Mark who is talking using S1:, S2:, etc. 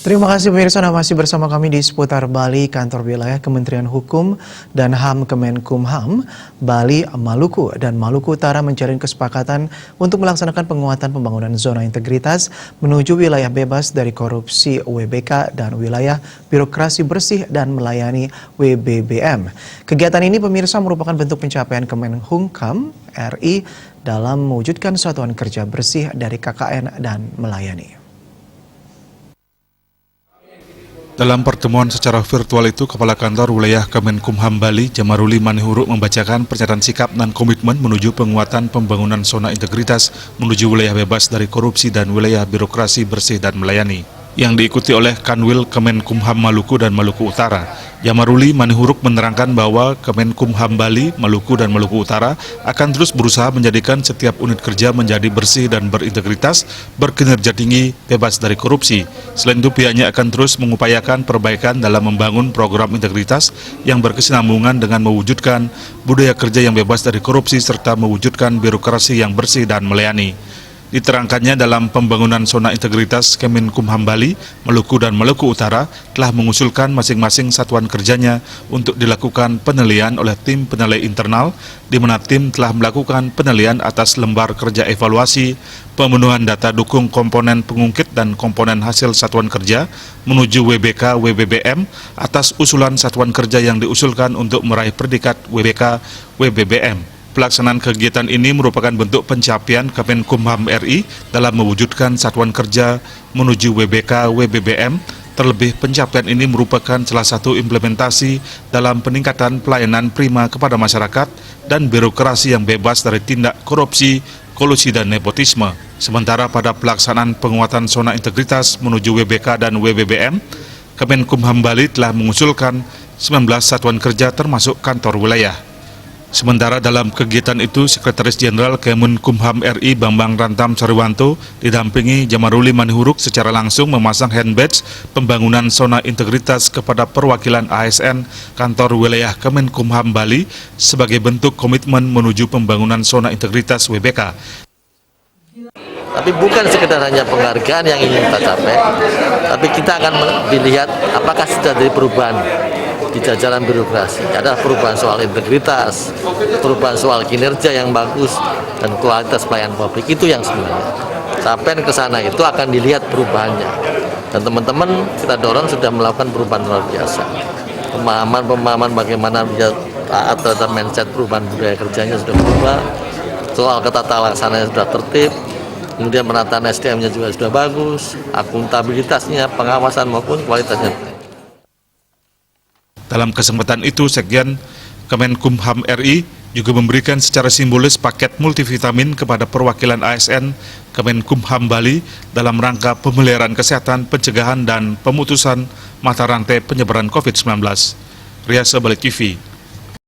S1: Terima kasih pemirsa, Anda masih bersama kami di seputar Bali, kantor wilayah Kementerian Hukum dan HAM Kemenkumham, Bali, Maluku dan Maluku Utara menjalin kesepakatan untuk melaksanakan penguatan pembangunan zona integritas menuju wilayah bebas dari korupsi WBK dan wilayah birokrasi bersih dan melayani WBBM. Kegiatan ini pemirsa merupakan bentuk pencapaian Kemenkumham RI dalam mewujudkan satuan kerja bersih dari KKN dan melayani.
S2: Dalam pertemuan secara virtual itu, Kepala Kantor Wilayah Kemenkumham Bali, Jamaruli Manihuruk membacakan pernyataan sikap dan komitmen menuju penguatan pembangunan zona integritas menuju wilayah bebas dari korupsi dan wilayah birokrasi bersih dan melayani, yang diikuti oleh Kanwil Kemenkumham Maluku dan Maluku Utara. Jamaruli Manihuruk menerangkan bahwa Kemenkumham Bali, Maluku dan Maluku Utara akan terus berusaha menjadikan setiap unit kerja menjadi bersih dan berintegritas, berkinerja tinggi, bebas dari korupsi. Selain itu, pihaknya akan terus mengupayakan perbaikan dalam membangun program integritas yang berkesinambungan dengan mewujudkan budaya kerja yang bebas dari korupsi serta mewujudkan birokrasi yang bersih dan melayani. Diterangkannya dalam pembangunan zona integritas, Kemenkumham Bali, Maluku dan Maluku Utara telah mengusulkan masing-masing satuan kerjanya untuk dilakukan penilaian oleh tim penilai internal, di mana tim telah melakukan penilaian atas lembar kerja evaluasi, pemenuhan data dukung komponen pengungkit dan komponen hasil satuan kerja menuju WBK WBBM atas usulan satuan kerja yang diusulkan untuk meraih predikat WBK WBBM. Pelaksanaan kegiatan ini merupakan bentuk pencapaian Kemenkumham RI dalam mewujudkan satuan kerja menuju WBK WBBM. Terlebih, pencapaian ini merupakan salah satu implementasi dalam peningkatan pelayanan prima kepada masyarakat dan birokrasi yang bebas dari tindak korupsi, kolusi dan nepotisme. Sementara pada pelaksanaan penguatan zona integritas menuju WBK dan WBBM, Kemenkumham Bali telah mengusulkan 19 satuan kerja termasuk kantor wilayah. Sementara dalam kegiatan itu, Sekretaris Jenderal Kemenkumham RI Bambang Rantam Sariwanto didampingi Jamaruli Manihuruk secara langsung memasang handbadge pembangunan zona integritas kepada perwakilan ASN kantor wilayah Kemenkumham Bali sebagai bentuk komitmen menuju pembangunan zona integritas WBK.
S3: Tapi bukan sekedar hanya penghargaan yang ingin kita capai, tapi kita akan dilihat apakah sudah ada perubahan di jajaran birokrasi. Ada perubahan soal integritas, perubahan soal kinerja yang bagus, dan kualitas pelayanan publik. Itu yang sebenarnya capaian ke sana itu akan dilihat perubahannya. Dan teman-teman kita dorong sudah melakukan perubahan luar biasa. Pemahaman bagaimana dia taat terhadap mindset, perubahan budaya kerjanya sudah berubah. Soal ketata laksananya sudah tertib. Kemudian penataan SDM-nya juga sudah bagus, akuntabilitasnya, pengawasan maupun kualitasnya.
S2: Dalam kesempatan itu, Sekjen Kemenkumham RI juga memberikan secara simbolis paket multivitamin kepada perwakilan ASN Kemenkumham Bali dalam rangka pemeliharaan kesehatan, pencegahan dan pemutusan mata rantai penyebaran COVID-19. Riasa Bali TV.